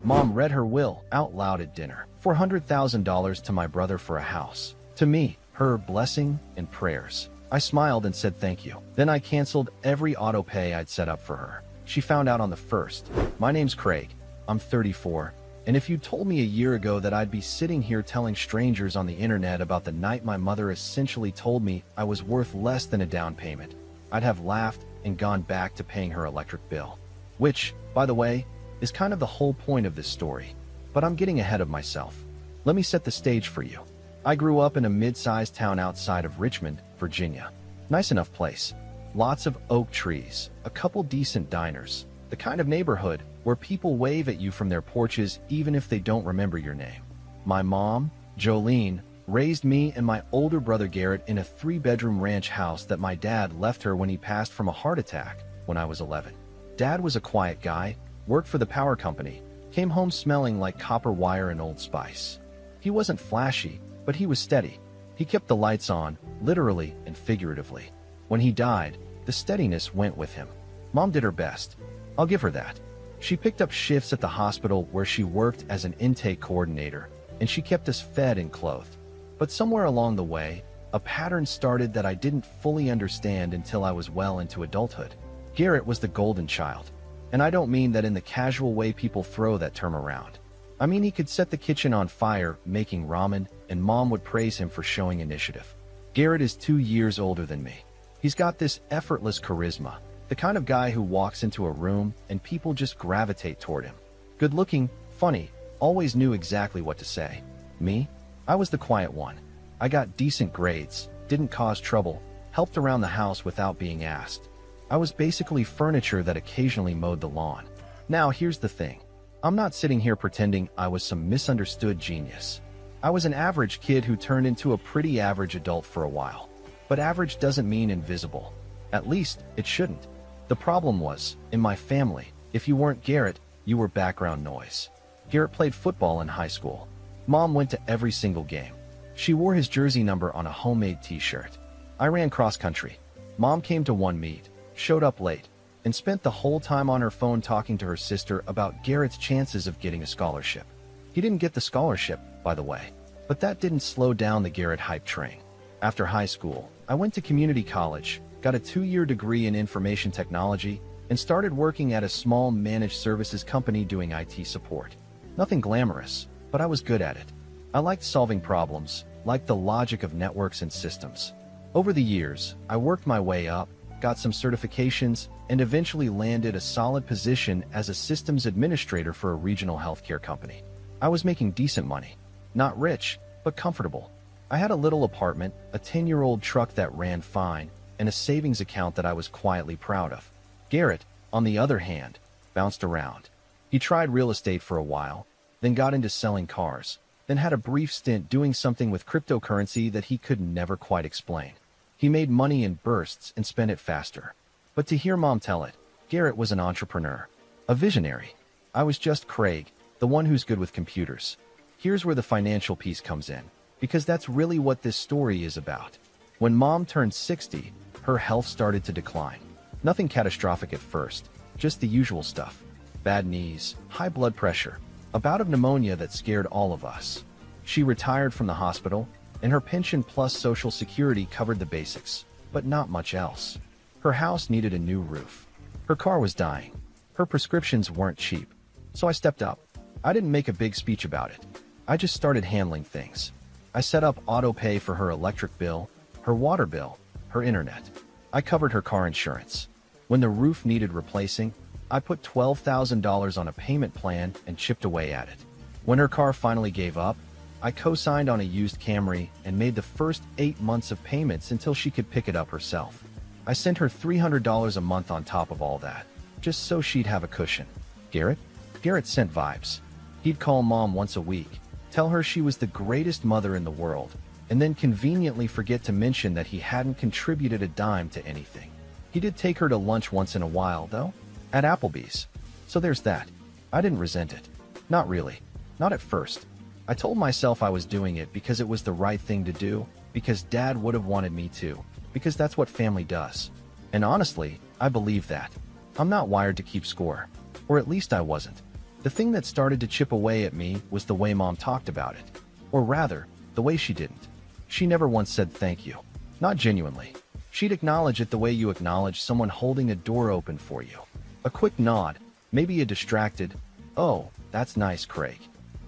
Mom read her will out loud at dinner. $400,000 to my brother for a house. To me, her blessing and prayers. I smiled and said thank you. Then I canceled every auto pay I'd set up for her. She found out on the 1st. My name's Craig. I'm 34. And if you told me a year ago that I'd be sitting here telling strangers on the internet about the night my mother essentially told me I was worth less than a down payment, I'd have laughed and gone back to paying her electric bill. Which, by the way, is kind of the whole point of this story. But I'm getting ahead of myself. Let me set the stage for you. I grew up in a mid-sized town outside of Richmond, Virginia. Nice enough place. Lots of oak trees, a couple decent diners, the kind of neighborhood where people wave at you from their porches even if they don't remember your name. My mom, Jolene, raised me and my older brother Garrett in a 3-bedroom ranch house that my dad left her when he passed from a heart attack when I was 11. Dad was a quiet guy, worked for the power company, came home smelling like copper wire and Old Spice. He wasn't flashy, but he was steady. He kept the lights on, literally and figuratively. When he died, the steadiness went with him. Mom did her best. I'll give her that. She picked up shifts at the hospital where she worked as an intake coordinator, and she kept us fed and clothed. But somewhere along the way, a pattern started that I didn't fully understand until I was well into adulthood. Garrett was the golden child. And I don't mean that in the casual way people throw that term around. I mean he could set the kitchen on fire making ramen, and Mom would praise him for showing initiative. Garrett is 2 years older than me. He's got this effortless charisma, the kind of guy who walks into a room and people just gravitate toward him. Good looking, funny, always knew exactly what to say. Me? I was the quiet one. I got decent grades, didn't cause trouble, helped around the house without being asked. I was basically furniture that occasionally mowed the lawn. Now here's the thing. I'm not sitting here pretending I was some misunderstood genius. I was an average kid who turned into a pretty average adult for a while. But average doesn't mean invisible. At least, it shouldn't. The problem was, in my family, if you weren't Garrett, you were background noise. Garrett played football in high school. Mom went to every single game. She wore his jersey number on a homemade t-shirt. I ran cross country. Mom came to one meet, showed up late, and spent the whole time on her phone talking to her sister about Garrett's chances of getting a scholarship. He didn't get the scholarship, by the way, but that didn't slow down the Garrett hype train. After high school, I went to community college, got a 2-year degree in information technology, and started working at a small managed services company doing IT support. Nothing glamorous, but I was good at it. I liked solving problems, liked the logic of networks and systems. Over the years, I worked my way up, got some certifications, and eventually landed a solid position as a systems administrator for a regional healthcare company. I was making decent money. Not rich, but comfortable. I had a little apartment, a 10-year-old truck that ran fine, and a savings account that I was quietly proud of. Garrett, on the other hand, bounced around. He tried real estate for a while, then got into selling cars, then had a brief stint doing something with cryptocurrency that he could never quite explain. He made money in bursts and spent it faster. But to hear Mom tell it, Garrett was an entrepreneur, a visionary. I was just Craig, the one who's good with computers. Here's where the financial piece comes in, because that's really what this story is about. When Mom turned 60, her health started to decline. Nothing catastrophic at first, just the usual stuff. Bad knees, high blood pressure, a bout of pneumonia that scared all of us. She retired from the hospital, and her pension plus Social Security covered the basics, but not much else. Her house needed a new roof. Her car was dying. Her prescriptions weren't cheap. So I stepped up. I didn't make a big speech about it. I just started handling things. I set up auto pay for her electric bill, her water bill, her internet. I covered her car insurance. When the roof needed replacing, I put $12,000 on a payment plan and chipped away at it. When her car finally gave up, I co-signed on a used Camry and made the first 8 months of payments until she could pick it up herself. I sent her $300 a month on top of all that, just so she'd have a cushion. Garrett? Garrett sent vibes. He'd call Mom once a week, tell her she was the greatest mother in the world, and then conveniently forget to mention that he hadn't contributed a dime to anything. He did take her to lunch once in a while, though, at Applebee's. So there's that. I didn't resent it. Not really. Not at first. I told myself I was doing it because it was the right thing to do, because Dad would have wanted me to, because that's what family does. And honestly, I believe that. I'm not wired to keep score. Or at least I wasn't. The thing that started to chip away at me was the way Mom talked about it. Or rather, the way she didn't. She never once said thank you. Not genuinely. She'd acknowledge it the way you acknowledge someone holding a door open for you. A quick nod, maybe a distracted, "Oh, that's nice, Craig."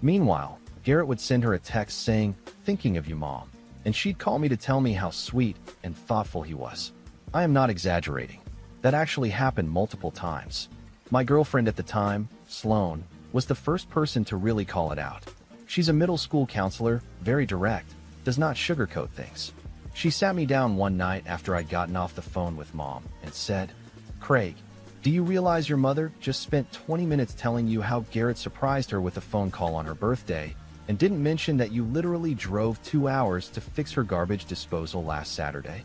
Meanwhile, Garrett would send her a text saying, "Thinking of you, Mom," and she'd call me to tell me how sweet and thoughtful he was. I am not exaggerating. That actually happened multiple times. My girlfriend at the time, Sloan, was the first person to really call it out. She's a middle school counselor, very direct, does not sugarcoat things. She sat me down one night after I'd gotten off the phone with Mom and said, "Craig, do you realize your mother just spent 20 minutes telling you how Garrett surprised her with a phone call on her birthday and didn't mention that you literally drove 2 hours to fix her garbage disposal last Saturday?"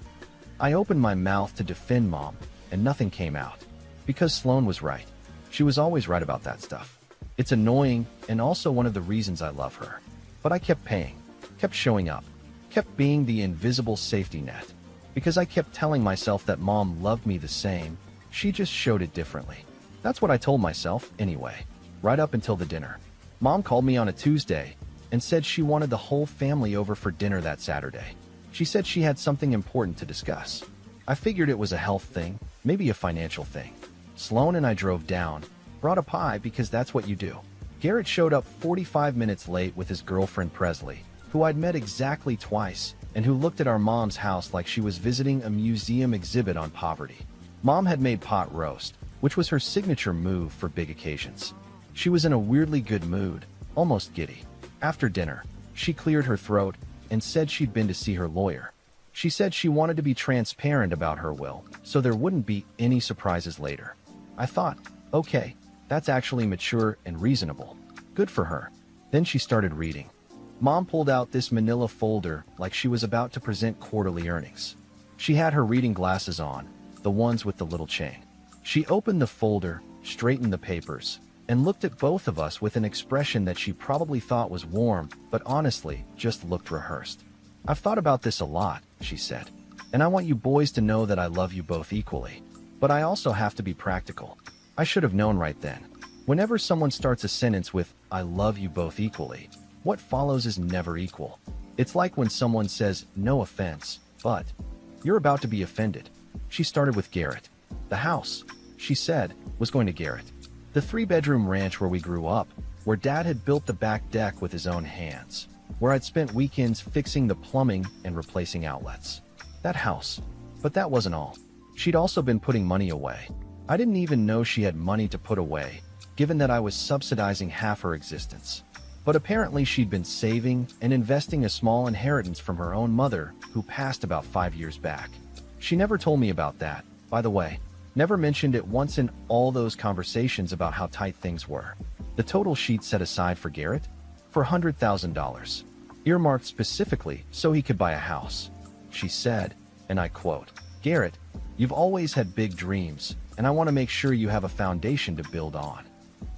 I opened my mouth to defend Mom, and nothing came out. Because Sloan was right. She was always right about that stuff. It's annoying and also one of the reasons I love her. But I kept paying, kept showing up, kept being the invisible safety net. Because I kept telling myself that Mom loved me the same, she just showed it differently. That's what I told myself, anyway. Right up until the dinner. Mom called me on a Tuesday and said she wanted the whole family over for dinner that Saturday. She said she had something important to discuss. I figured it was a health thing, maybe a financial thing. Sloan and I drove down, brought a pie because that's what you do. Garrett showed up 45 minutes late with his girlfriend Presley, who I'd met exactly twice, and who looked at our mom's house like she was visiting a museum exhibit on poverty. Mom had made pot roast, which was her signature move for big occasions. She was in a weirdly good mood, almost giddy. After dinner, she cleared her throat and said she'd been to see her lawyer. She said she wanted to be transparent about her will, so there wouldn't be any surprises later. I thought, okay, that's actually mature and reasonable. Good for her. Then she started reading. Mom pulled out this manila folder like she was about to present quarterly earnings. She had her reading glasses on, the ones with the little chain. She opened the folder, straightened the papers, and looked at both of us with an expression that she probably thought was warm, but honestly just looked rehearsed. "I've thought about this a lot," she said, "and I want you boys to know that I love you both equally. But I also have to be practical. I should have known right then. Whenever someone starts a sentence with, 'I love you both equally,' what follows is never equal. It's like when someone says, 'No offense, but,' you're about to be offended." She started with Garrett. The house, she said, was going to Garrett. The 3-bedroom ranch where we grew up, where Dad had built the back deck with his own hands, where I'd spent weekends fixing the plumbing and replacing outlets. That house. But that wasn't all. She'd also been putting money away. I didn't even know she had money to put away, given that I was subsidizing half her existence. But apparently she'd been saving and investing a small inheritance from her own mother, who passed about 5 years back. She never told me about that, by the way. Never mentioned it once in all those conversations about how tight things were. The total she'd set aside for Garrett? For $100,000. Earmarked specifically so he could buy a house. She said, and I quote, "Garrett, you've always had big dreams, and I want to make sure you have a foundation to build on."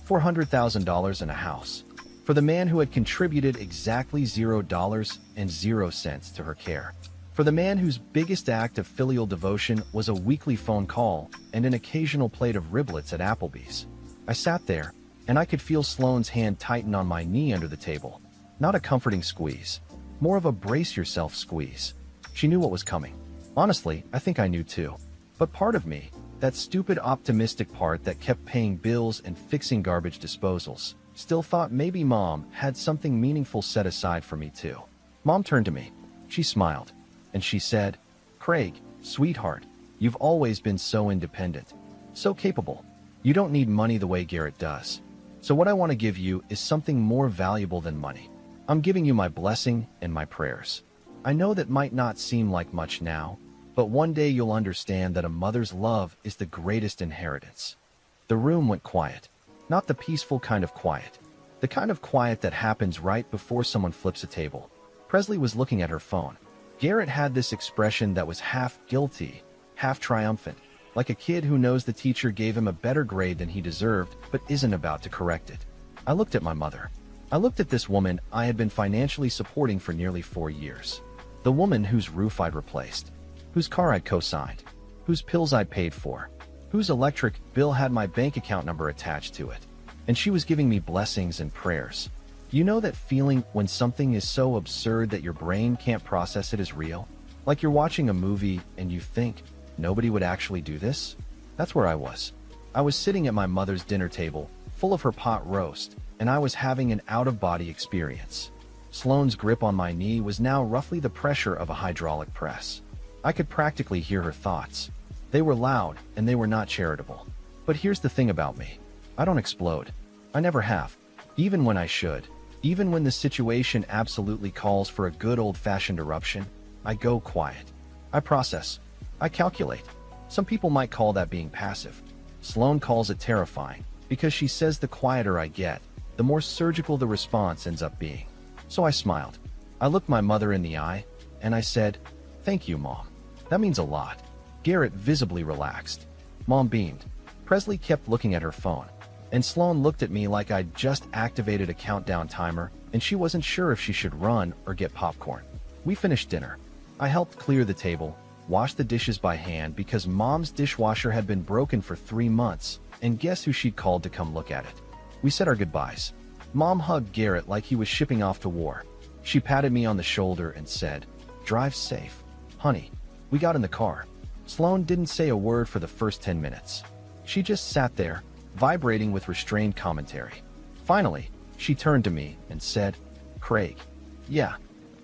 $400,000 and a house. For the man who had contributed exactly $0.00 to her care. For the man whose biggest act of filial devotion was a weekly phone call and an occasional plate of riblets at Applebee's. I sat there, and I could feel Sloane's hand tighten on my knee under the table. Not a comforting squeeze. More of a brace-yourself squeeze. She knew what was coming. Honestly, I think I knew too. But part of me, that stupid optimistic part that kept paying bills and fixing garbage disposals, still thought maybe Mom had something meaningful set aside for me too. Mom turned to me. She smiled. And she said, "Craig, sweetheart, you've always been so independent. So capable. You don't need money the way Garrett does. So what I want to give you is something more valuable than money. I'm giving you my blessing and my prayers. I know that might not seem like much now, but one day you'll understand that a mother's love is the greatest inheritance." The room went quiet. Not the peaceful kind of quiet. The kind of quiet that happens right before someone flips a table. Presley was looking at her phone. Garrett had this expression that was half guilty, half triumphant, like a kid who knows the teacher gave him a better grade than he deserved but isn't about to correct it. I looked at my mother. I looked at this woman I had been financially supporting for nearly 4 years. The woman whose roof I'd replaced, whose car I'd co-signed, whose pills I'd paid for, whose electric bill had my bank account number attached to it. and she was giving me blessings and prayers. You know that feeling when something is so absurd that your brain can't process it as real? Like you're watching a movie and you think, nobody would actually do this? That's where I was. I was sitting at my mother's dinner table, full of her pot roast, and I was having an out-of-body experience. Sloane's grip on my knee was now roughly the pressure of a hydraulic press. I could practically hear her thoughts. They were loud, and they were not charitable. But here's the thing about me. I don't explode. I never have. Even when I should. Even when the situation absolutely calls for a good old-fashioned eruption, I go quiet. I process. I calculate. Some people might call that being passive. Sloane calls it terrifying, because she says the quieter I get, the more surgical the response ends up being. So I smiled. I looked my mother in the eye, and I said, "Thank you, Mom. That means a lot." Garrett visibly relaxed. Mom beamed. Presley kept looking at her phone, and Sloane looked at me like I'd just activated a countdown timer, and she wasn't sure if she should run or get popcorn. We finished dinner. I helped clear the table, wash the dishes by hand because Mom's dishwasher had been broken for 3 months, and guess who she'd called to come look at it? We said our goodbyes. Mom hugged Garrett like he was shipping off to war. She patted me on the shoulder and said, "Drive safe, honey." We got in the car. Sloane didn't say a word for the first 10 minutes. She just sat there, vibrating with restrained commentary. Finally, she turned to me and said, "Craig." "Yeah.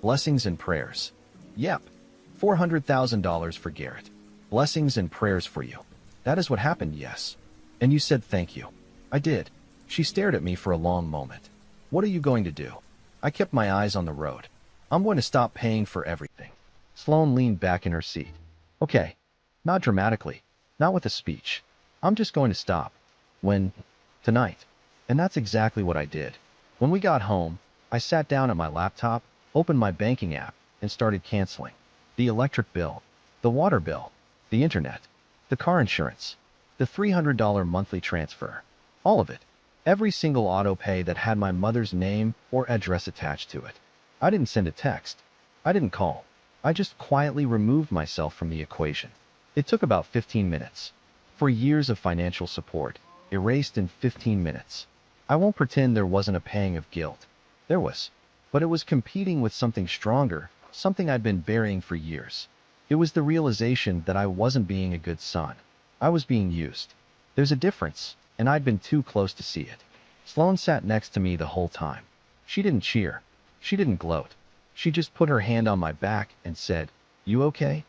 Blessings and prayers." "Yep. $400,000 for Garrett. Blessings and prayers for you. That is what happened, yes. And you said thank you." "I did." She stared at me for a long moment. "What are you going to do?" I kept my eyes on the road. "I'm going to stop paying for everything." Sloane leaned back in her seat. "Okay. Not dramatically. Not with a speech. I'm just going to stop. When? Tonight." And that's exactly what I did. When we got home, I sat down at my laptop, opened my banking app, and started canceling. The electric bill, the water bill, the internet, the car insurance, the $300 monthly transfer. All of it. Every single auto pay that had my mother's name or address attached to it. I didn't send a text. I didn't call. I just quietly removed myself from the equation. It took about 15 minutes. For years of financial support, erased in 15 minutes. I won't pretend there wasn't a pang of guilt. There was. But it was competing with something stronger, something I'd been burying for years. It was the realization that I wasn't being a good son. I was being used. There's a difference, and I'd been too close to see it. Sloane sat next to me the whole time. She didn't cheer. She didn't gloat. She just put her hand on my back and said, "You okay?"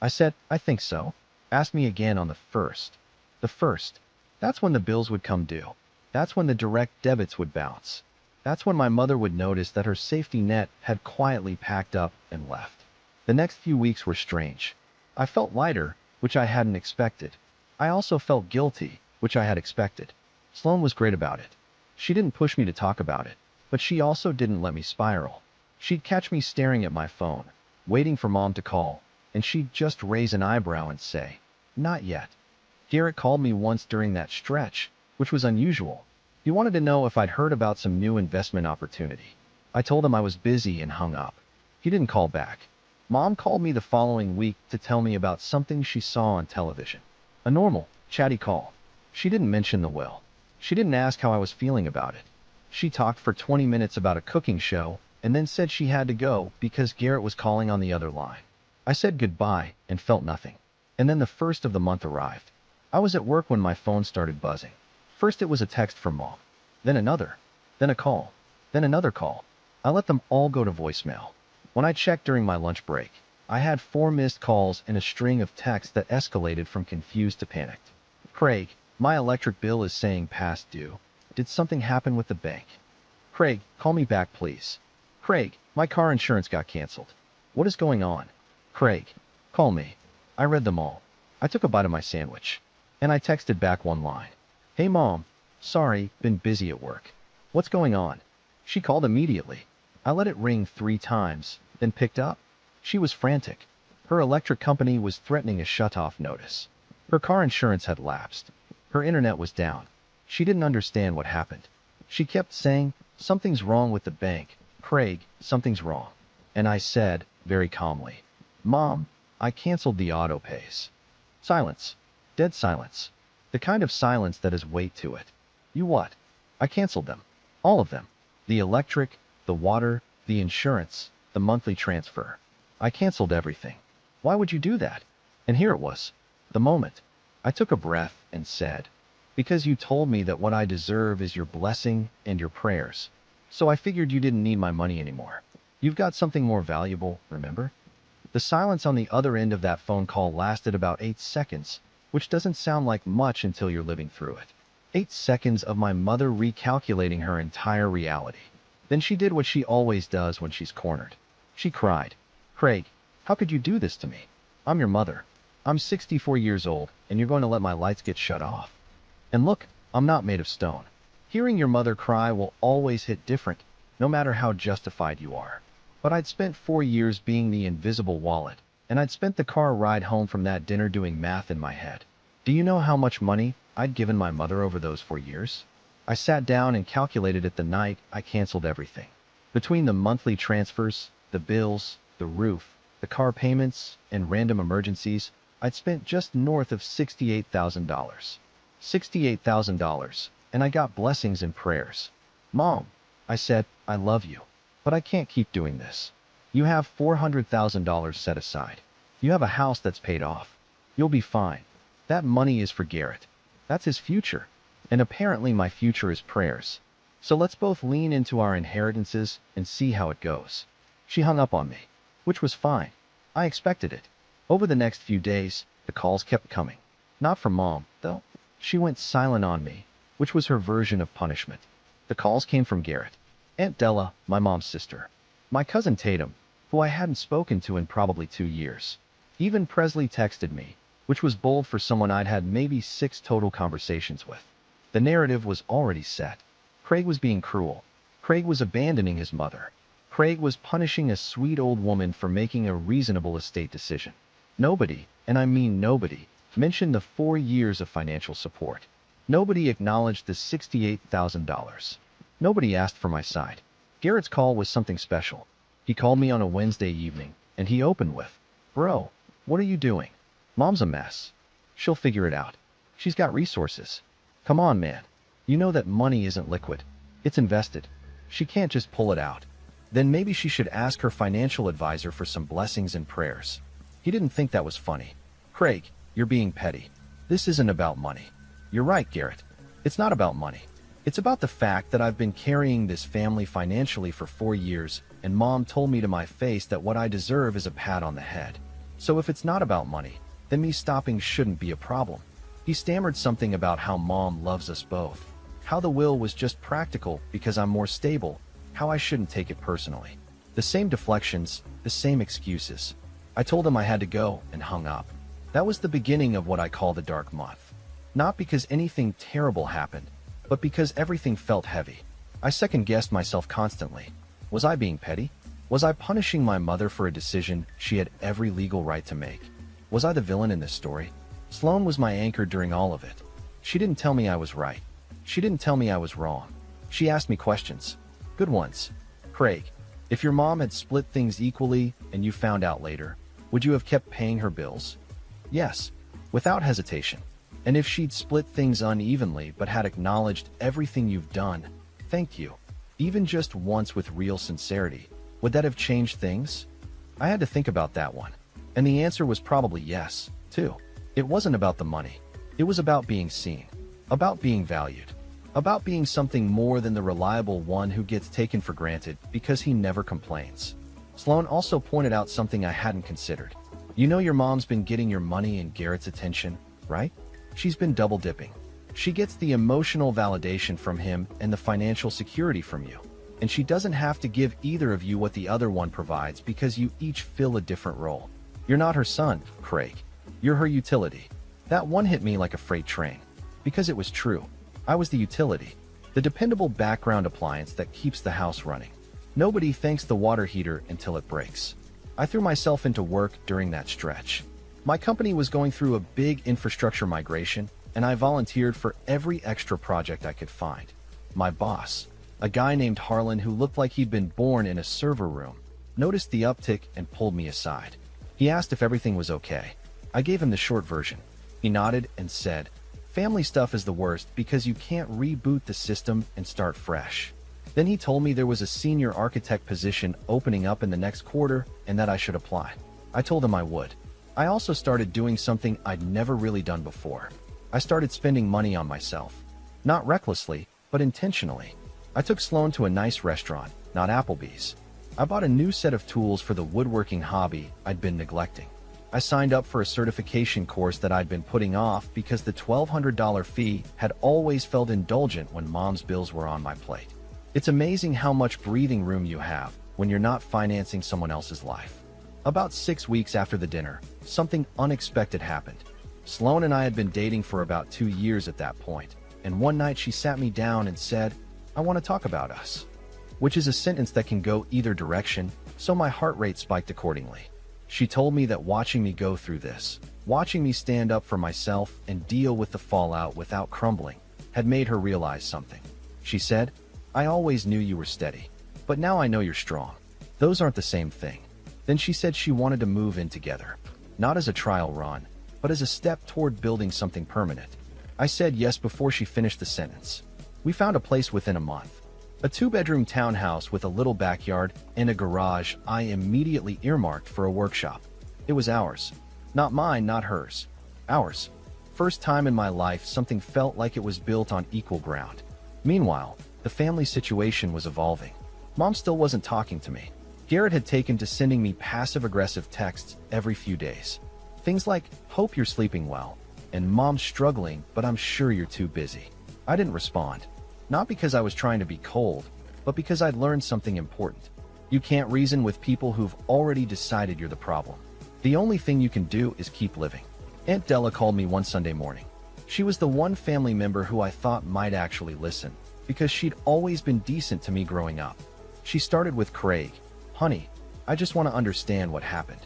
I said, "I think so." Ask me again on the first. The first. That's when the bills would come due. That's when the direct debits would bounce. That's when my mother would notice that her safety net had quietly packed up and left. The next few weeks were strange. I felt lighter, which I hadn't expected. I also felt guilty, which I had expected. Sloane was great about it. She didn't push me to talk about it, but she also didn't let me spiral. She'd catch me staring at my phone, waiting for Mom to call, and she'd just raise an eyebrow and say, "Not yet." Garrett called me once during that stretch, which was unusual. He wanted to know if I'd heard about some new investment opportunity. I told him I was busy and hung up. He didn't call back. Mom called me the following week to tell me about something she saw on television. A normal, chatty call. She didn't mention the will. She didn't ask how I was feeling about it. She talked for 20 minutes about a cooking show and then said she had to go because Garrett was calling on the other line. I said goodbye and felt nothing. And then the first of the month arrived. I was at work when my phone started buzzing. First it was a text from Mom, then another, then a call, then another call. I let them all go to voicemail. When I checked during my lunch break, I had 4 missed calls and a string of texts that escalated from confused to panicked. "Craig, my electric bill is saying past due. Did something happen with the bank?" "Craig, call me back please." "Craig, my car insurance got canceled. What is going on?" "Craig, call me." I read them all. I took a bite of my sandwich, and I texted back one line. "Hey Mom, sorry, been busy at work." "What's going on?" She called immediately. I let it ring 3 times, then picked up. She was frantic. Her electric company was threatening a shut-off notice. Her car insurance had lapsed. Her internet was down. She didn't understand what happened. She kept saying, "Something's wrong with the bank. Craig, something's wrong." And I said, very calmly, "Mom, I canceled the auto pays." Silence. Dead silence. The kind of silence that has weight to it. "You what?" I canceled them. All of them. The electric, the water, the insurance, the monthly transfer. I canceled everything. Why would you do that? And here it was. The moment. I took a breath and said, because you told me that what I deserve is your blessing and your prayers. So I figured you didn't need my money anymore. You've got something more valuable, remember? The silence on the other end of that phone call lasted about 8 seconds, which doesn't sound like much until you're living through it. 8 seconds of my mother recalculating her entire reality. Then she did what she always does when she's cornered. She cried, "Craig, how could you do this to me? I'm your mother. I'm 64 years old, and you're going to let my lights get shut off. And look, I'm not made of stone." Hearing your mother cry will always hit different, no matter how justified you are. But I'd spent 4 years being the invisible wallet, and I'd spent the car ride home from that dinner doing math in my head. Do you know how much money I'd given my mother over those 4 years? I sat down and calculated it the night I canceled everything. Between the monthly transfers, the bills, the roof, the car payments, and random emergencies, I'd spent just north of $68,000. $68,000, and I got blessings and prayers. "Mom," I said, "I love you, but I can't keep doing this. You have $400,000 set aside. You have a house that's paid off. You'll be fine. That money is for Garrett. That's his future. And apparently my future is prayers. So let's both lean into our inheritances and see how it goes." She hung up on me, which was fine. I expected it. Over the next few days, the calls kept coming. Not from Mom, though. She went silent on me, which was her version of punishment. The calls came from Garrett, Aunt Della, my mom's sister, my cousin Tatum, who I hadn't spoken to in probably 2 years. Even Presley texted me, which was bold for someone I'd had maybe 6 total conversations with. The narrative was already set. Craig was being cruel. Craig was abandoning his mother. Craig was punishing a sweet old woman for making a reasonable estate decision. Nobody, and I mean nobody, mentioned the 4 years of financial support. Nobody acknowledged the $68,000. Nobody asked for my side. Garrett's call was something special. He called me on a Wednesday evening, and he opened with, "Bro, what are you doing? Mom's a mess. She'll figure it out. She's got resources. Come on, man. You know that money isn't liquid. It's invested. She can't just pull it out. Then maybe she should ask her financial advisor for some blessings and prayers." He didn't think that was funny. "Craig, you're being petty. This isn't about money." "You're right, Garrett. It's not about money. It's about the fact that I've been carrying this family financially for 4 years, and Mom told me to my face that what I deserve is a pat on the head. So if it's not about money, then me stopping shouldn't be a problem." He stammered something about how Mom loves us both, how the will was just practical because I'm more stable, how I shouldn't take it personally. The same deflections, the same excuses. I told him I had to go and hung up. That was the beginning of what I call the dark month. Not because anything terrible happened, but because everything felt heavy. I second-guessed myself constantly. Was I being petty? Was I punishing my mother for a decision she had every legal right to make? Was I the villain in this story? Sloan was my anchor during all of it. She didn't tell me I was right. She didn't tell me I was wrong. She asked me questions. Good ones. "Craig, if your mom had split things equally and you found out later, would you have kept paying her bills?" "Yes," without hesitation. "And if she'd split things unevenly but had acknowledged everything you've done, thank you, even just once with real sincerity, would that have changed things?" I had to think about that one. And the answer was probably yes, too. It wasn't about the money. It was about being seen, about being valued, about being something more than the reliable one who gets taken for granted because he never complains. Sloan also pointed out something I hadn't considered. "You know your mom's been getting your money and Garrett's attention, right? She's been double dipping. She gets the emotional validation from him and the financial security from you. And she doesn't have to give either of you what the other one provides because you each fill a different role. You're not her son, Craig. You're her utility." That one hit me like a freight train. Because it was true. I was the utility. The dependable background appliance that keeps the house running. Nobody thanks the water heater until it breaks. I threw myself into work during that stretch. My company was going through a big infrastructure migration, and I volunteered for every extra project I could find. My boss, a guy named Harlan who looked like he'd been born in a server room, noticed the uptick and pulled me aside. He asked if everything was okay. I gave him the short version. He nodded and said, Family stuff is the worst because you can't reboot the system and start fresh. Then he told me there was a senior architect position opening up in the next quarter and that I should apply. I told him I would. I also started doing something I'd never really done before. I started spending money on myself. Not recklessly, but intentionally. I took Sloan to a nice restaurant, not Applebee's. I bought a new set of tools for the woodworking hobby I'd been neglecting. I signed up for a certification course that I'd been putting off because the $1,200 fee had always felt indulgent when Mom's bills were on my plate. It's amazing how much breathing room you have when you're not financing someone else's life. About 6 weeks after the dinner, something unexpected happened. Sloan and I had been dating for about 2 years at that point, and one night she sat me down and said, "I want to talk about us." Which is a sentence that can go either direction, so my heart rate spiked accordingly. She told me that watching me go through this, watching me stand up for myself and deal with the fallout without crumbling, had made her realize something. She said, "I always knew you were steady, but now I know you're strong. Those aren't the same thing." Then she said she wanted to move in together, not as a trial run, but as a step toward building something permanent. I said yes before she finished the sentence. We found a place within a month. A 2-bedroom townhouse with a little backyard and a garage I immediately earmarked for a workshop. It was ours. Not mine, not hers. Ours. First time in my life something felt like it was built on equal ground. Meanwhile, the family situation was evolving. Mom still wasn't talking to me. Garrett had taken to sending me passive-aggressive texts every few days. Things like, "Hope you're sleeping well," and "Mom's struggling, but I'm sure you're too busy." I didn't respond. Not because I was trying to be cold, but because I'd learned something important. You can't reason with people who've already decided you're the problem. The only thing you can do is keep living. Aunt Della called me one Sunday morning. She was the one family member who I thought might actually listen, because she'd always been decent to me growing up. She started with, "Craig, honey, I just want to understand what happened."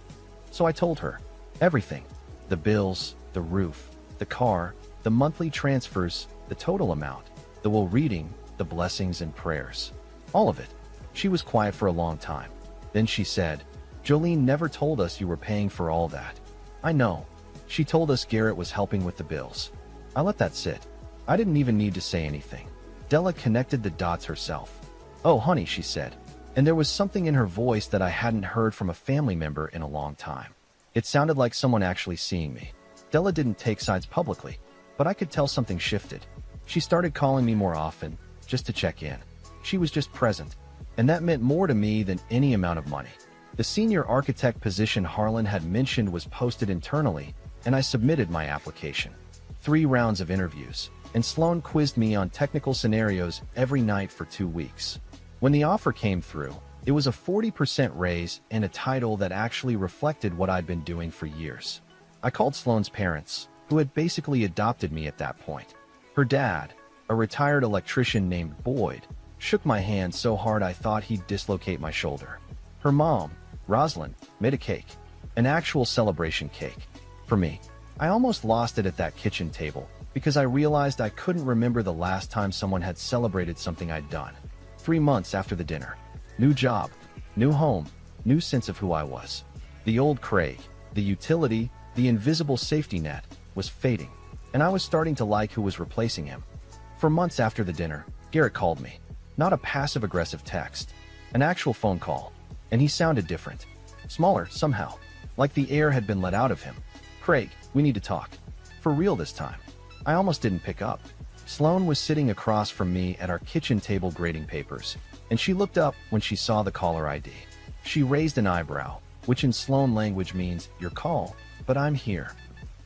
So I told her. Everything. The bills, the roof, the car, the monthly transfers, the total amount, the will reading, the blessings and prayers. All of it. She was quiet for a long time. Then she said, "Jolene never told us you were paying for all that." "I know. She told us Garrett was helping with the bills." I let that sit. I didn't even need to say anything. Della connected the dots herself. "Oh, honey," she said. And there was something in her voice that I hadn't heard from a family member in a long time. It sounded like someone actually seeing me. Della didn't take sides publicly, but I could tell something shifted. She started calling me more often, just to check in. She was just present, and that meant more to me than any amount of money. The senior architect position Harlan had mentioned was posted internally, and I submitted my application. 3 rounds of interviews, and Sloan quizzed me on technical scenarios every night for 2 weeks. When the offer came through, it was a 40% raise and a title that actually reflected what I'd been doing for years. I called Sloan's parents, who had basically adopted me at that point. Her dad, a retired electrician named Boyd, shook my hand so hard I thought he'd dislocate my shoulder. Her mom, Rosalind, made a cake, an actual celebration cake. For me, I almost lost it at that kitchen table because I realized I couldn't remember the last time someone had celebrated something I'd done. 3 months after the dinner. New job, new home, new sense of who I was. The old Craig, the utility, the invisible safety net, was fading, and I was starting to like who was replacing him. For months after the dinner, Garrett called me. Not a passive-aggressive text, an actual phone call, and he sounded different. Smaller, somehow, like the air had been let out of him. "Craig, we need to talk. For real this time." I almost didn't pick up. Sloan was sitting across from me at our kitchen table grading papers, and she looked up when she saw the caller ID. She raised an eyebrow, which in Sloan language means, "Your call, but I'm here."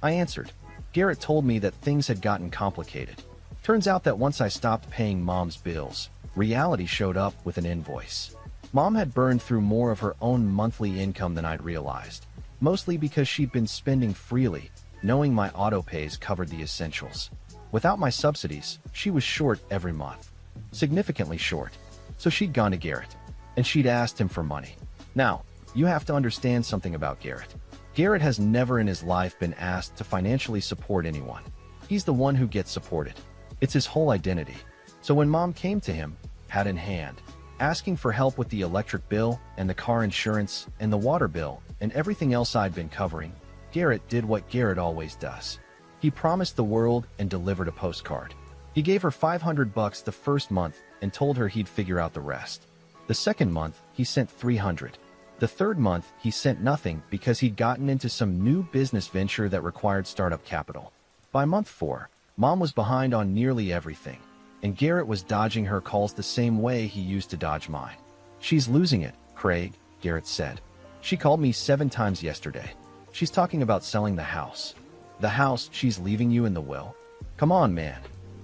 I answered. Garrett told me that things had gotten complicated. Turns out that once I stopped paying Mom's bills, reality showed up with an invoice. Mom had burned through more of her own monthly income than I'd realized, mostly because she'd been spending freely, knowing my auto-pays covered the essentials. Without my subsidies, she was short every month. Significantly short. So she'd gone to Garrett, and she'd asked him for money. Now, you have to understand something about Garrett. Garrett has never in his life been asked to financially support anyone. He's the one who gets supported. It's his whole identity. So when Mom came to him, hat in hand, asking for help with the electric bill and the car insurance and the water bill and everything else I'd been covering, Garrett did what Garrett always does. He promised the world and delivered a postcard. He gave her $500 the first month and told her he'd figure out the rest. The second month, he sent $300. The third month, he sent nothing because he'd gotten into some new business venture that required startup capital. By month 4, Mom was behind on nearly everything, and Garrett was dodging her calls the same way he used to dodge mine. "She's losing it, Craig," Garrett said. "She called me 7 times yesterday. She's talking about selling the house. The house she's leaving you in the will? Come on, man.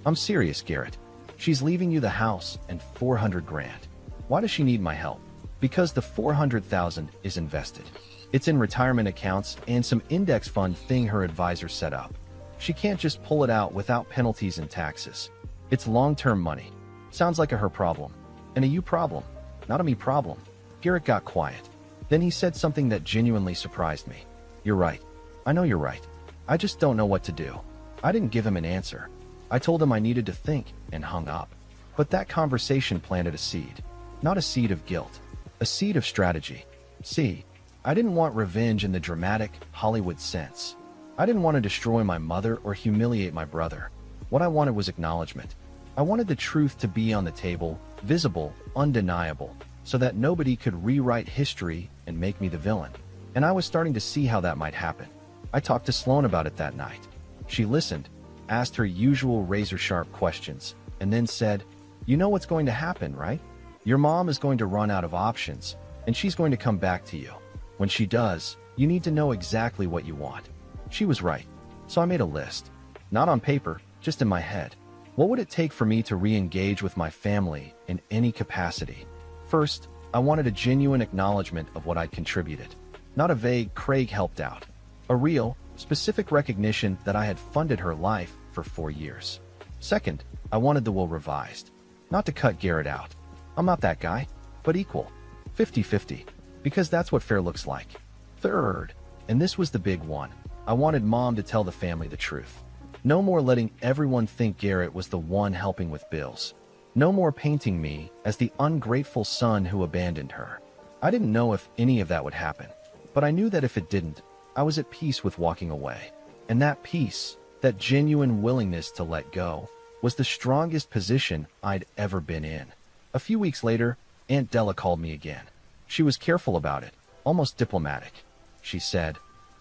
I'm serious, Garrett. She's leaving you the house and 400 grand. Why does she need my help? Because the 400,000 is invested. It's in retirement accounts and some index fund thing her advisor set up. She can't just pull it out without penalties and taxes. It's long-term money. Sounds like a her problem. And a you problem, not a me problem." Garrett got quiet. Then he said something that genuinely surprised me. "You're right. I know you're right. I just don't know what to do." I didn't give him an answer. I told him I needed to think and hung up. But that conversation planted a seed. Not a seed of guilt. A seed of strategy. See, I didn't want revenge in the dramatic Hollywood sense. I didn't want to destroy my mother or humiliate my brother. What I wanted was acknowledgement. I wanted the truth to be on the table, visible, undeniable, so that nobody could rewrite history and make me the villain. And I was starting to see how that might happen. I talked to Sloan about it that night. She listened, asked her usual razor-sharp questions, and then said, "You know what's going to happen, right? Your mom is going to run out of options, and she's going to come back to you. When she does, you need to know exactly what you want." She was right. So I made a list. Not on paper, just in my head. What would it take for me to re-engage with my family in any capacity? First, I wanted a genuine acknowledgement of what I'd contributed. Not a vague "Craig helped out." A real, specific recognition that I had funded her life for 4 years. Second, I wanted the will revised. Not to cut Garrett out. I'm not that guy, but equal. 50-50. Because that's what fair looks like. Third, and this was the big one, I wanted Mom to tell the family the truth. No more letting everyone think Garrett was the one helping with bills. No more painting me as the ungrateful son who abandoned her. I didn't know if any of that would happen, but I knew that if it didn't, I was at peace with walking away. And that peace, that genuine willingness to let go, was the strongest position I'd ever been in. A few weeks later, Aunt Della called me again. She was careful about it, almost diplomatic. She said,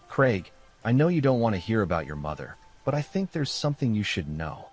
"Craig, I know you don't want to hear about your mother, but I think there's something you should know."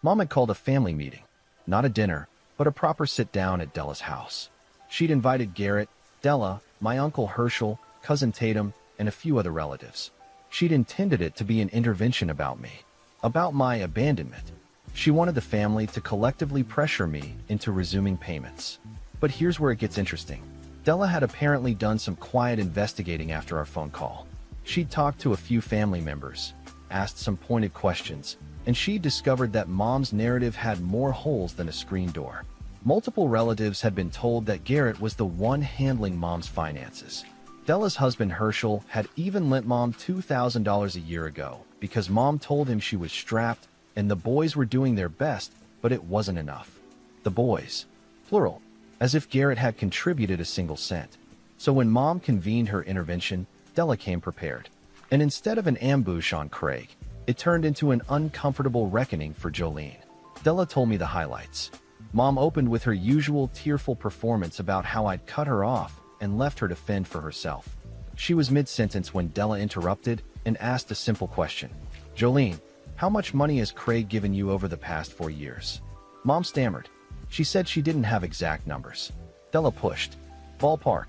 Mom had called a family meeting. Not a dinner, but a proper sit-down at Della's house. She'd invited Garrett, Della, my uncle Herschel, cousin Tatum, and a few other relatives. She'd intended it to be an intervention about me, about my abandonment. She wanted the family to collectively pressure me into resuming payments. But here's where it gets interesting. Della had apparently done some quiet investigating after our phone call. She'd talked to a few family members, asked some pointed questions, and she discovered that Mom's narrative had more holes than a screen door. Multiple relatives had been told that Garrett was the one handling Mom's finances. Della's husband Herschel had even lent Mom $2,000 a year ago because Mom told him she was strapped and the boys were doing their best, but it wasn't enough. The boys, plural, as if Garrett had contributed a single cent. So when Mom convened her intervention, Della came prepared. And instead of an ambush on Craig, it turned into an uncomfortable reckoning for Jolene. Della told me the highlights. Mom opened with her usual tearful performance about how I'd cut her off and left her to fend for herself. She was mid-sentence when Della interrupted and asked a simple question. "Jolene, how much money has Craig given you over the past 4 years?" Mom stammered. She said she didn't have exact numbers. Della pushed. "Ballpark.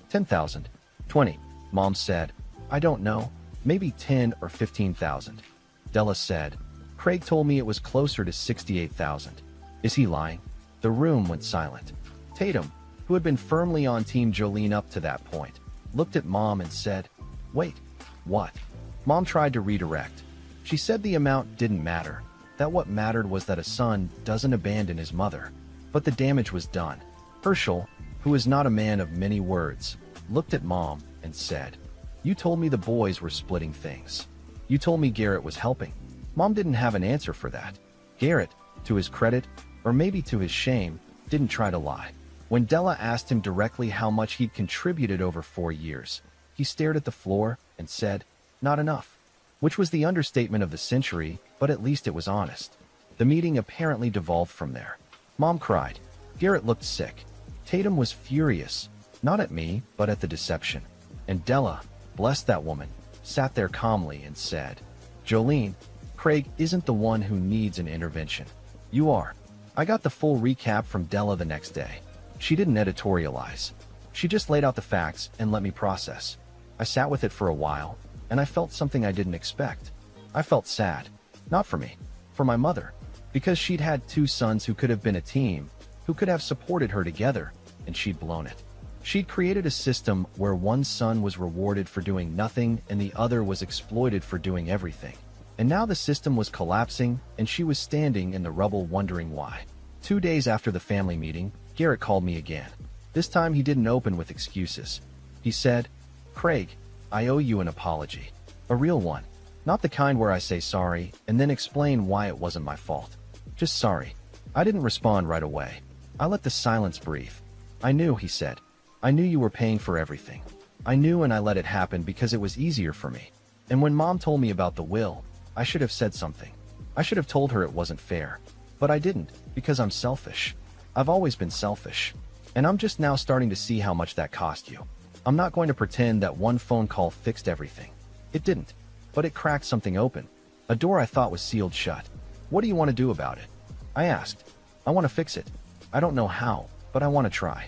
10,000. 20. Mom said, "I don't know. Maybe 10 or 15,000. Della said, "Craig told me it was closer to 68,000. Is he lying?" The room went silent. Tatum, who had been firmly on Team Jolene up to that point, looked at Mom and said, "Wait, what?" Mom tried to redirect. She said the amount didn't matter, that what mattered was that a son doesn't abandon his mother. But the damage was done. Herschel, who is not a man of many words, looked at Mom and said, "You told me the boys were splitting things. You told me Garrett was helping." Mom didn't have an answer for that. Garrett, to his credit, or maybe to his shame, didn't try to lie. When Della asked him directly how much he'd contributed over 4 years, he stared at the floor and said, "Not enough." which was the understatement of the century, but at least it was honest. The meeting apparently devolved from there. Mom cried. Garrett looked sick. Tatum was furious, not at me, but at the deception. And Della, bless that woman, sat there calmly and said, Jolene, Craig isn't the one who needs an intervention. You are. I got the full recap from Della the next day. She didn't editorialize. She just laid out the facts and let me process. I sat with it for a while, and I felt something I didn't expect. I felt sad. Not for me. For my mother. Because she'd had 2 sons who could have been a team, who could have supported her together, and she'd blown it. She'd created a system where one son was rewarded for doing nothing and the other was exploited for doing everything. And now the system was collapsing, and she was standing in the rubble wondering why. 2 days after the family meeting, Garrett called me again. This time he didn't open with excuses. He said, Craig, I owe you an apology. A real one. Not the kind where I say sorry and then explain why it wasn't my fault. Just sorry. I didn't respond right away. I let the silence breathe. I knew, he said. I knew you were paying for everything. I knew, and I let it happen because it was easier for me. And when Mom told me about the will, I should have said something. I should have told her it wasn't fair. But I didn't, because I'm selfish. I've always been selfish. And I'm just now starting to see how much that cost you. I'm not going to pretend that one phone call fixed everything. It didn't. But it cracked something open. A door I thought was sealed shut. What do you want to do about it? I asked. I want to fix it. I don't know how, but I want to try.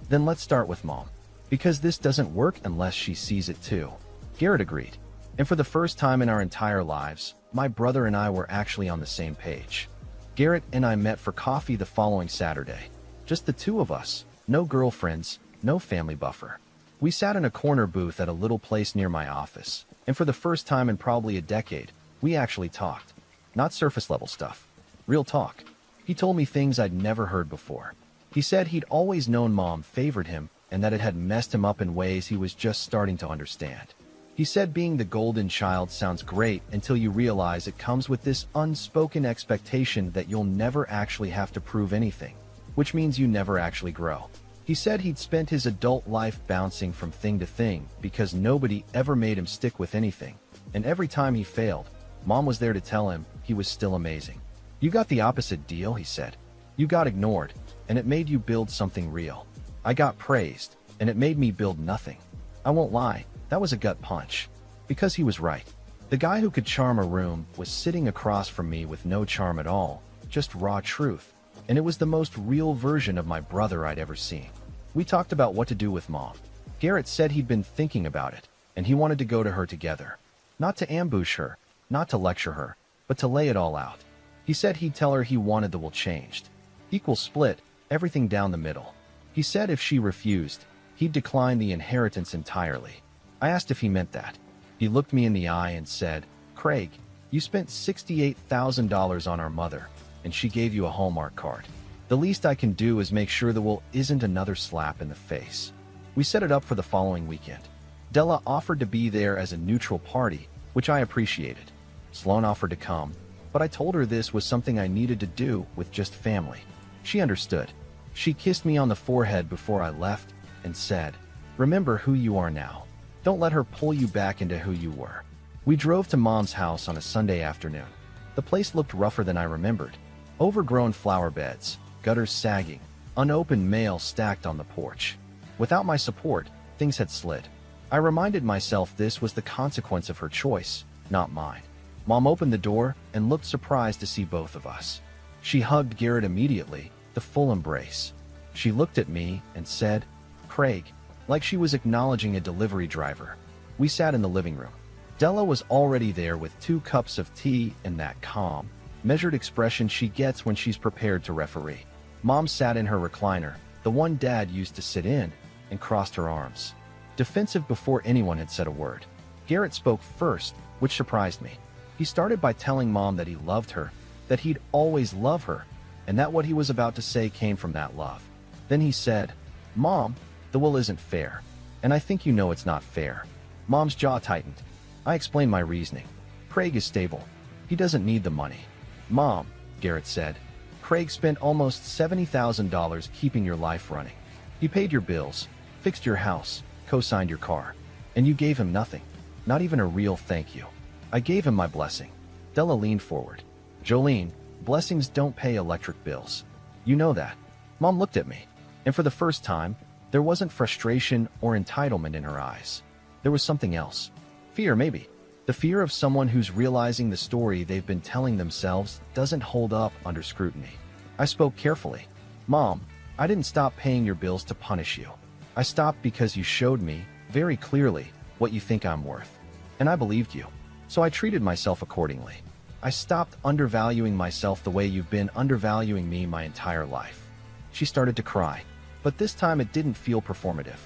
Then let's start with Mom. Because this doesn't work unless she sees it too. Garrett agreed. And for the first time in our entire lives, my brother and I were actually on the same page. Garrett and I met for coffee the following Saturday. Just the 2 of us. No girlfriends, no family buffer. We sat in a corner booth at a little place near my office. And for the first time in probably a decade, we actually talked. Not surface level stuff. Real talk. He told me things I'd never heard before. He said he'd always known Mom favored him and that it had messed him up in ways he was just starting to understand. He said being the golden child sounds great until you realize it comes with this unspoken expectation that you'll never actually have to prove anything, which means you never actually grow. He said he'd spent his adult life bouncing from thing to thing because nobody ever made him stick with anything, and every time he failed, Mom was there to tell him he was still amazing. You got the opposite deal, he said. You got ignored, and it made you build something real. I got praised, and it made me build nothing. I won't lie, that was a gut punch. Because he was right. The guy who could charm a room was sitting across from me with no charm at all, just raw truth. And it was the most real version of my brother I'd ever seen. We talked about what to do with Mom. Garrett said he'd been thinking about it, and he wanted to go to her together. Not to ambush her, not to lecture her, but to lay it all out. He said he'd tell her he wanted the will changed. Equal split, everything down the middle. He said if she refused, he'd decline the inheritance entirely. I asked if he meant that. He looked me in the eye and said, Craig, you spent $68,000 on our mother, and she gave you a Hallmark card. The least I can do is make sure the will isn't another slap in the face. We set it up for the following weekend. Della offered to be there as a neutral party, which I appreciated. Sloan offered to come, but I told her this was something I needed to do with just family. She understood. She kissed me on the forehead before I left and said, Remember who you are now. Don't let her pull you back into who you were. We drove to Mom's house on a Sunday afternoon. The place looked rougher than I remembered. Overgrown flower beds, gutters sagging, unopened mail stacked on the porch. Without my support, things had slid. I reminded myself this was the consequence of her choice, not mine. Mom opened the door and looked surprised to see both of us. She hugged Garrett immediately, the full embrace. She looked at me and said, Craig, like she was acknowledging a delivery driver. We sat in the living room. Della was already there with 2 cups of tea and that calm, measured expression she gets when she's prepared to referee. Mom sat in her recliner, the one Dad used to sit in, and crossed her arms. Defensive before anyone had said a word. Garrett spoke first, which surprised me. He started by telling Mom that he loved her, that he'd always love her, and that what he was about to say came from that love. Then he said, Mom, the will isn't fair, and I think you know it's not fair. Mom's jaw tightened. I explained my reasoning. Craig is stable. He doesn't need the money. Mom, Garrett said, Craig spent almost $70,000 keeping your life running. He paid your bills, fixed your house, co-signed your car, and you gave him nothing, not even a real thank you. I gave him my blessing. Della leaned forward. Jolene, blessings don't pay electric bills. You know that. Mom looked at me, and for the first time, there wasn't frustration or entitlement in her eyes. There was something else. Fear, maybe. The fear of someone who's realizing the story they've been telling themselves doesn't hold up under scrutiny. I spoke carefully. Mom, I didn't stop paying your bills to punish you. I stopped because you showed me, very clearly, what you think I'm worth. And I believed you. So I treated myself accordingly. I stopped undervaluing myself the way you've been undervaluing me my entire life. She started to cry, but this time it didn't feel performative.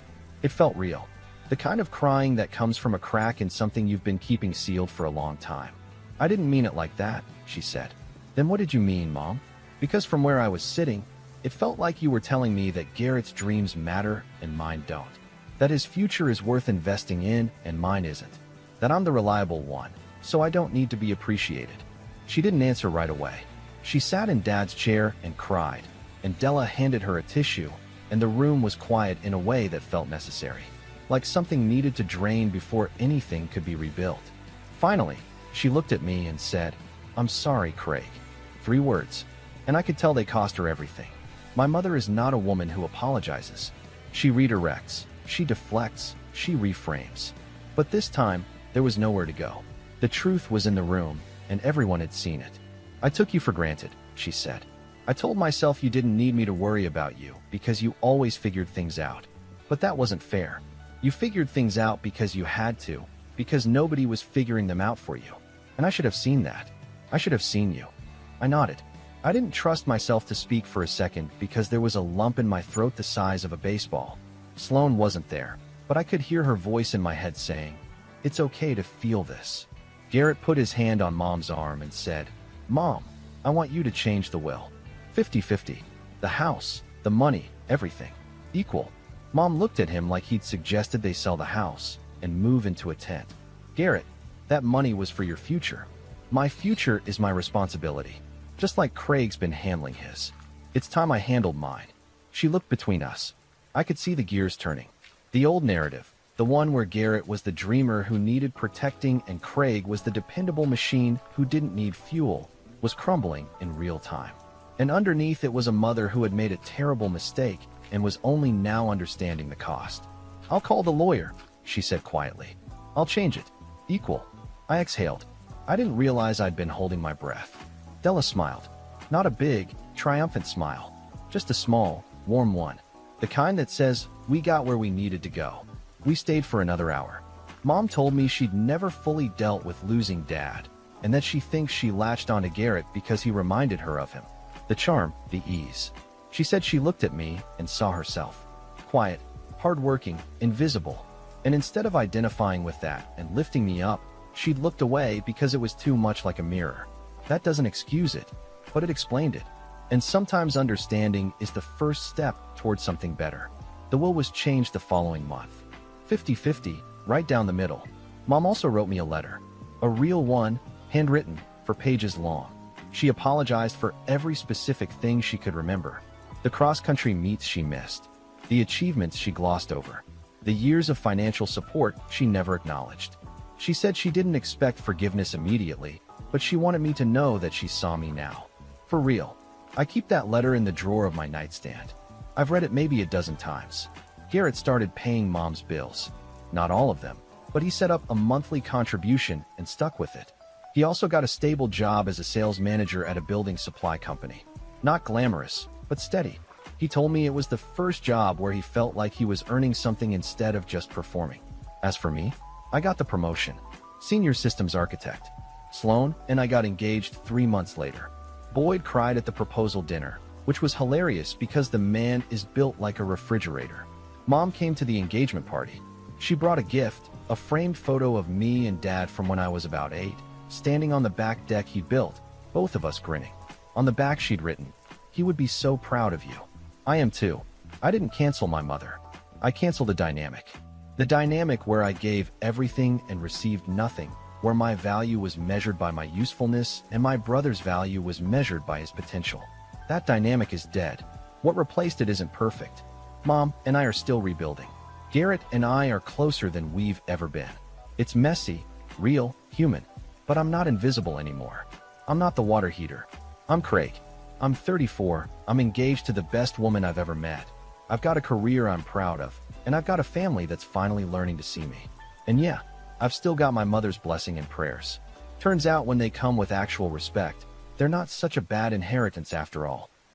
It felt real. The kind of crying that comes from a crack in something you've been keeping sealed for a long time. I didn't mean it like that, she said. Then what did you mean, Mom? Because from where I was sitting, it felt like you were telling me that Garrett's dreams matter and mine don't. That his future is worth investing in and mine isn't. That I'm the reliable one, so I don't need to be appreciated. She didn't answer right away. She sat in Dad's chair and cried, and Della handed her a tissue, and the room was quiet in a way that felt necessary. Like something needed to drain before anything could be rebuilt. Finally, she looked at me and said, I'm sorry, Craig. 3 words, and I could tell they cost her everything. My mother is not a woman who apologizes. She redirects, she deflects, she reframes. But this time, there was nowhere to go. The truth was in the room, and everyone had seen it. I took you for granted, she said. I told myself you didn't need me to worry about you because you always figured things out. But that wasn't fair. You figured things out because you had to, because nobody was figuring them out for you. And I should have seen that. I should have seen you. I nodded. I didn't trust myself to speak for a second because there was a lump in my throat the size of a baseball. Sloane wasn't there, but I could hear her voice in my head saying, it's okay to feel this. Garrett put his hand on Mom's arm and said, Mom, I want you to change the will. 50-50. The house, the money, everything. Equal. Mom looked at him like he'd suggested they sell the house and move into a tent. Garrett, that money was for your future. My future is my responsibility, just like Craig's been handling his. It's time I handled mine. She looked between us. I could see the gears turning. The old narrative, the one where Garrett was the dreamer who needed protecting and Craig was the dependable machine who didn't need fuel, was crumbling in real time. And underneath it was a mother who had made a terrible mistake and was only now understanding the cost. I'll call the lawyer, she said quietly. I'll change it. Equal. I exhaled. I didn't realize I'd been holding my breath. Della smiled. Not a big, triumphant smile. Just a small, warm one. The kind that says, we got where we needed to go. We stayed for another hour. Mom told me she'd never fully dealt with losing Dad, and that she thinks she latched onto Garrett because he reminded her of him. The charm, the ease. She said she looked at me and saw herself. Quiet, hardworking, invisible. And instead of identifying with that and lifting me up, she'd looked away because it was too much like a mirror. That doesn't excuse it, but it explained it. And sometimes understanding is the first step towards something better. The will was changed the following month. 50-50, right down the middle. Mom also wrote me a letter. A real one, handwritten, for pages long. She apologized for every specific thing she could remember. The cross-country meets she missed. The achievements she glossed over. The years of financial support she never acknowledged. She said she didn't expect forgiveness immediately, but she wanted me to know that she saw me now. For real. I keep that letter in the drawer of my nightstand. I've read it maybe a dozen times. Garrett started paying Mom's bills. Not all of them, but he set up a monthly contribution and stuck with it. He also got a stable job as a sales manager at a building supply company. Not glamorous, but steady. He told me it was the first job where he felt like he was earning something instead of just performing. As for me, I got the promotion. Senior systems architect. Sloane and I got engaged 3 months later. Boyd cried at the proposal dinner, which was hilarious because the man is built like a refrigerator. Mom came to the engagement party. She brought a gift, a framed photo of me and Dad from when I was about 8, standing on the back deck he built, both of us grinning. On the back she'd written, he would be so proud of you. I am too. I didn't cancel my mother. I canceled the dynamic. The dynamic where I gave everything and received nothing, where my value was measured by my usefulness and my brother's value was measured by his potential. That dynamic is dead. What replaced it isn't perfect. Mom and I are still rebuilding. Garrett and I are closer than we've ever been. It's messy, real, human. But I'm not invisible anymore. I'm not the water heater. I'm Craig. I'm 34, I'm engaged to the best woman I've ever met. I've got a career I'm proud of, and I've got a family that's finally learning to see me. And yeah, I've still got my mother's blessing and prayers. Turns out when they come with actual respect, they're not such a bad inheritance after all.